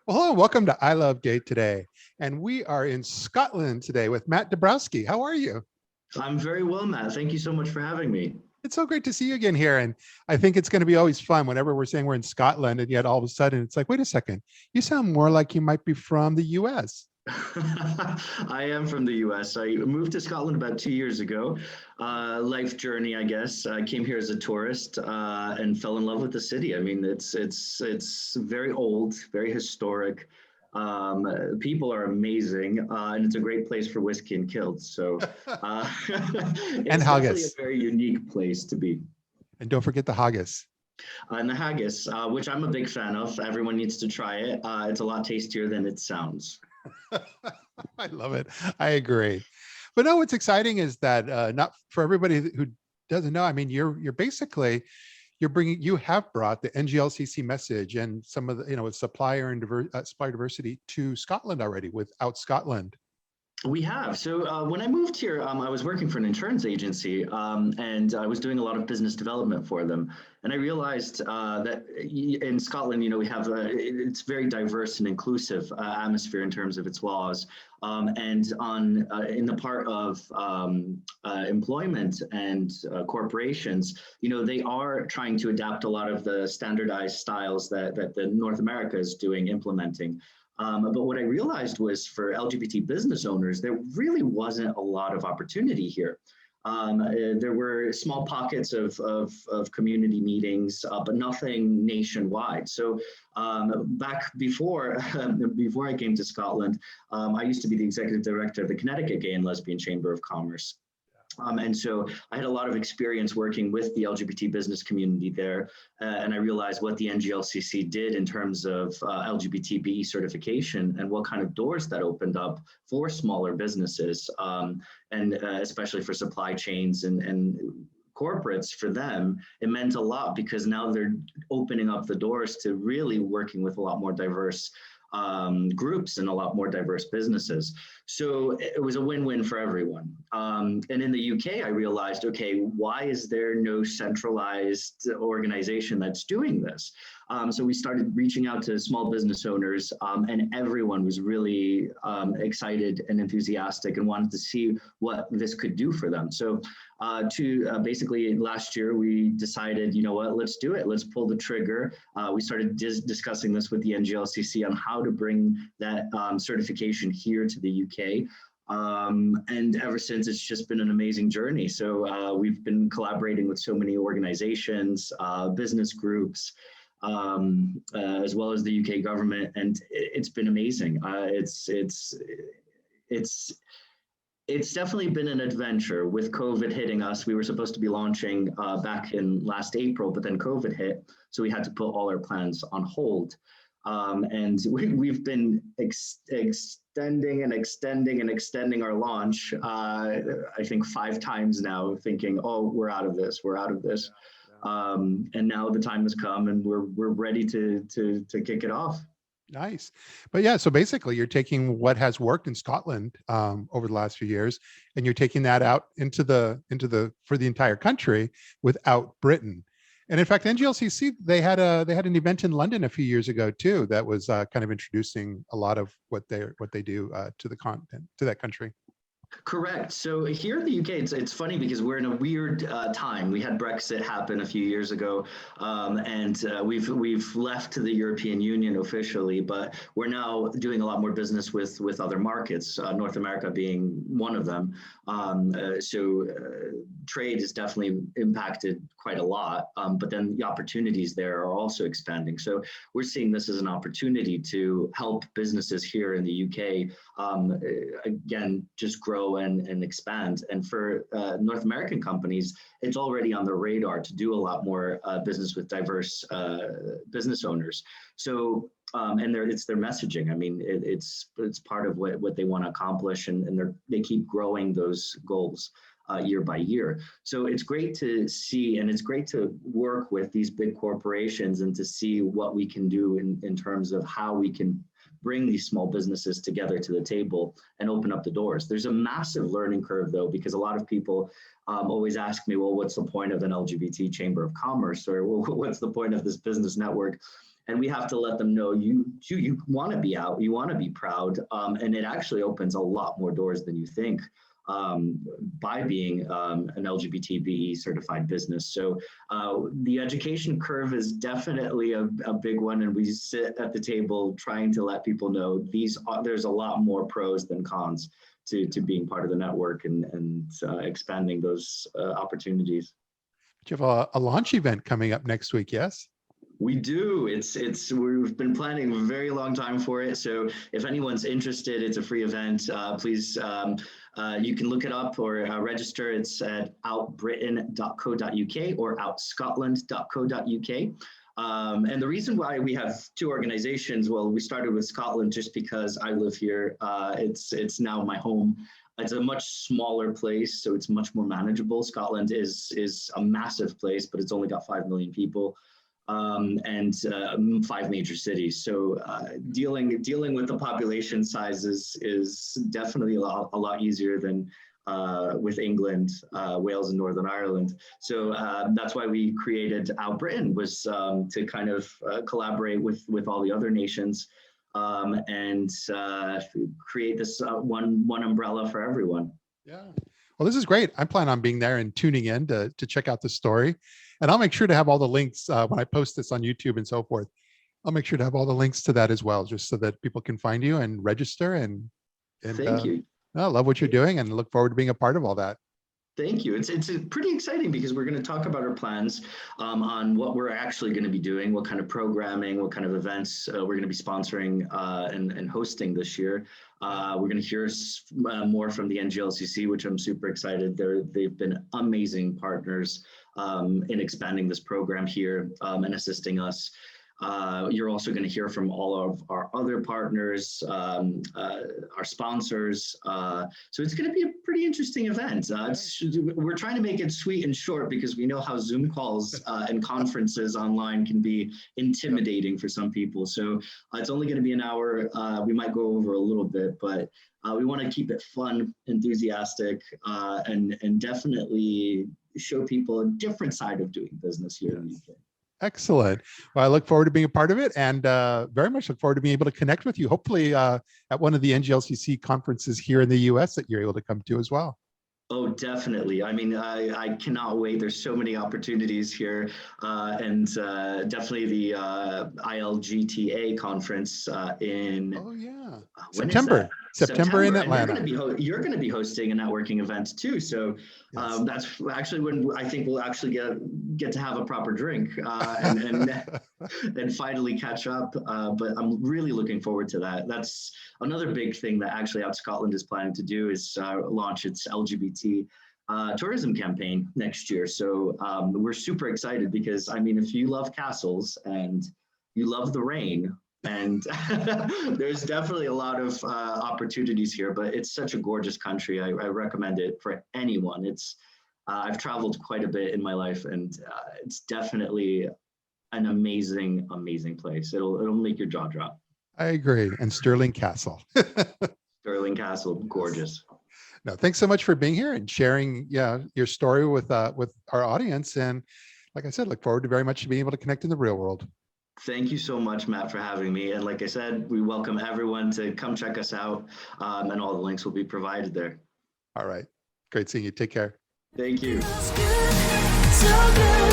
Well, hello, and welcome to I Love Gay today. And we are in Scotland today with Matt Dabrowski. How are you? I'm very well, Matt. Thank you so much for having me. It's so great to see you again here. And I think it's going to be always fun whenever we're saying we're in Scotland and yet all of a sudden it's like, wait a second, you sound more like you might be from the US. I am from the US. I moved to Scotland about 2 years ago. Life journey, I guess. I came here as a tourist and fell in love with the city. I mean, it's very old, very historic. People are amazing, and it's a great place for whiskey and kilts. So And it's definitely a haggis. very unique place to be. And don't forget the haggis. And the haggis, which I'm a big fan of. Everyone needs to try it. It's a lot tastier than it sounds. I love it. I agree. But no, what's exciting is that not for everybody who doesn't know, I mean, you're basically you have brought the NGLCC message and some of the with supplier and supplier diversity to Scotland already with OutScotland. We have. So when I moved here, I was working for an insurance agency and I was doing a lot of business development for them. And I realized that in Scotland, we have it's very diverse and inclusive atmosphere in terms of its laws. And in the part of employment and corporations, they are trying to adapt a lot of the standardized styles that the North America is implementing. But what I realized was for LGBT business owners, there really wasn't a lot of opportunity here. There were small pockets of community meetings, but nothing nationwide. So back before I came to Scotland, I used to be the executive director of the Connecticut Gay and Lesbian Chamber of Commerce. And so I had a lot of experience working with the LGBT business community there. And I realized what the NGLCC did in terms of LGBT BE certification and what kind of doors that opened up for smaller businesses, and especially for supply chains and corporates. For them, it meant a lot because now they're opening up the doors to really working with a lot more diverse groups and a lot more diverse businesses. So it was a win-win for everyone. And in the UK, I realized, okay, why is there no centralized organization that's doing this? So we started reaching out to small business owners, and everyone was really excited and enthusiastic and wanted to see what this could do for them. So basically last year, we decided, you know what, let's do it. Let's pull the trigger. We started discussing this with the NGLCC on how to bring that certification here to the UK. And ever since, it's just been an amazing journey. So we've been collaborating with so many organizations, business groups, as well as the UK government, and it's been amazing. It's definitely been an adventure. With COVID hitting us, we were supposed to be launching back in last April, but then COVID hit, so we had to put all our plans on hold. And we've been extending and extending and extending our launch, I think 5 times now, thinking, oh, we're out of this, we're out of this. And now the time has come and we're ready to kick it off. Nice. But yeah, so basically you're taking what has worked in Scotland over the last few years, and you're taking that out into the for the entire country with OutBritain. And in fact, NGLCC, they had an event in London a few years ago too that was kind of introducing a lot of what they do to the continent, to that country. Correct. So here in the UK, it's funny because we're in a weird time. We had Brexit happen a few years ago, and we've left the European Union officially, but we're now doing a lot more business with other markets, North America being one of them. So trade is definitely impacted quite a lot, but then the opportunities there are also expanding. So we're seeing this as an opportunity to help businesses here in the UK, again, just grow and expand. And for North American companies, it's already on their radar to do a lot more business with diverse business owners. So and it's their messaging. I mean, it's part of what they want to accomplish, and they keep growing those goals year by year. So it's great to see, and it's great to work with these big corporations and to see what we can do in terms of how we can bring these small businesses together to the table and open up the doors. There's a massive learning curve though, because a lot of people always ask me, well, what's the point of an LGBT Chamber of Commerce? Or well, what's the point of this business network? And we have to let them know you want to be out, you want to be proud, and it actually opens a lot more doors than you think by being an LGBT certified business. So the education curve is definitely a big one, and we sit at the table trying to let people know there's a lot more pros than cons to being part of the network and expanding those opportunities. You have a launch event coming up next week, yes? We do. We've been planning a very long time for it. So if anyone's interested, it's a free event. Please, you can look it up or register. It's at outbritain.co.uk or outscotland.co.uk. And the reason why we have two organizations, well, we started with Scotland just because I live here. It's now my home. It's a much smaller place, so it's much more manageable. Scotland is a massive place, but it's only got 5 million people. And 5 major cities. So dealing with the population size is definitely a lot easier than with England, Wales, and Northern Ireland. So that's why we created OutBritain, was to kind of collaborate with all the other nations and create this one umbrella for everyone. Yeah. Well, this is great. I plan on being there and tuning in to check out the story. And I'll make sure to have all the links when I post this on YouTube and so forth. I'll make sure to have all the links to that as well, just so that people can find you and register. And Thank you. I love what you're doing and look forward to being a part of all that. Thank you. It's pretty exciting because we're going to talk about our plans on what we're actually going to be doing, what kind of programming, what kind of events we're going to be sponsoring and hosting this year. We're going to hear more from the NGLCC, which I'm super excited. They've been amazing partners in expanding this program here and assisting us. You're also going to hear from all of our other partners, our sponsors. So it's going to be a pretty interesting event. We're trying to make it sweet and short because we know how Zoom calls and conferences online can be intimidating for some people. So it's only going to be an hour. We might go over a little bit, but we want to keep it fun, enthusiastic, and definitely show people a different side of doing business here in the UK. Excellent. Well, I look forward to being a part of it and very much look forward to being able to connect with you, hopefully at one of the NGLCC conferences here in the US that you're able to come to as well. Oh, definitely. I mean, I cannot wait. There's so many opportunities here, and definitely the ILGTA conference in September in Atlanta. You're going to be hosting a networking event too. So yes. That's actually when I think we'll actually get to have a proper drink and finally catch up. But I'm really looking forward to that. That's another big thing that actually OutScotland is planning to do is launch its LGBT tourism campaign next year. So we're super excited because, I mean, if you love castles and you love the rain, and there's definitely a lot of opportunities here, but it's such a gorgeous country. I recommend it for anyone. I've traveled quite a bit in my life, and it's definitely an amazing, amazing place. It'll make your jaw drop. I agree. And Stirling Castle. Stirling Castle, gorgeous. No, thanks so much for being here and sharing your story with our audience. And like I said, look forward to very much being able to connect in the real world. Thank you so much, Matt, for having me. And like I said, we welcome everyone to come check us out, and all the links will be provided there. All right. Great seeing you. Take care. Thank you. So good.